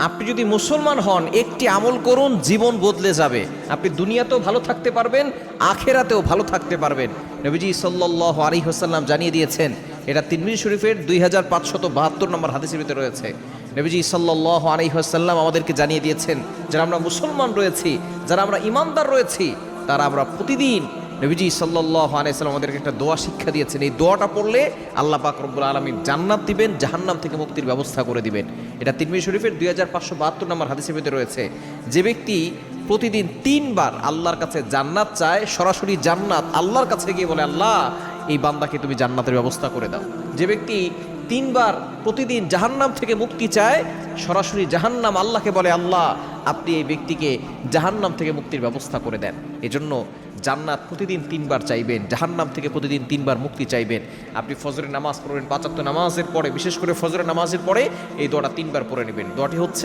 আপনি যদি মুসলমান হন, একটি আমল করুন, জীবন বদলে যাবে। আপনি দুনিয়াতেও ভালো থাকতে পারবেন, আখেরাতেও ভালো থাকতে পারবেন। নবীজি সাল্লাল্লাহু আলাইহি ওয়াসাল্লাম জানিয়ে দিয়েছেন, এটা তিরমিজি শরীফের 2572 নম্বর হাদিসের ভিতরে রয়েছে। নবীজি সাল্লাল্লাহু আলাইহি ওয়াসাল্লাম আমাদেরকে জানিয়ে দিয়েছেন, যারা আমরা মুসলমান রয়েছি, যারা আমরা ইমানদার রয়েছি, তারা আমরা প্রতিদিন, নবীজি সাল্লাল্লাহু আলাইহি ওয়াসাল্লাম আমাদেরকে একটা দোয়া শিক্ষা দিয়েছেন। এই দোয়াটা পড়লে আল্লাহ পাক রব্বুল আলামিন জান্নাত দিবেন, জাহান্নাম থেকে মুক্তির ব্যবস্থা করে দিবেন। এটা তিরমিজি শরীফের 2572 নম্বর হাদিসের ভিতরে রয়েছে। যে ব্যক্তি প্রতিদিন 3 বার আল্লাহর কাছে জান্নাত চায়, সরাসরি জান্নাত আল্লাহর কাছে গিয়ে বলে, আল্লাহ এই বান্দাকে তুমি জান্নাতের ব্যবস্থা করে দাও। যে ব্যক্তি 3 বার প্রতিদিন জাহান্নাম থেকে মুক্তি চায়, সরাসরি জাহান্নাম আল্লাহকে বলে, আল্লাহ আপনি এই ব্যক্তিকে জাহান্নাম থেকে মুক্তির ব্যবস্থা করে দেন। এজন্য জান্নাত প্রতিদিন 3 বার চাইবেন, জাহান্নাম থেকে প্রতিদিন 3 বার মুক্তি চাইবেন। আপনি ফজরের নামাজ পড়বেন, 5 ওয়াক্ত নামাজের পরে, বিশেষ করে ফজরের নামাজের পরে এই দোয়াটা 3 বার পড়ে নেবেন। দোয়াটি হচ্ছে,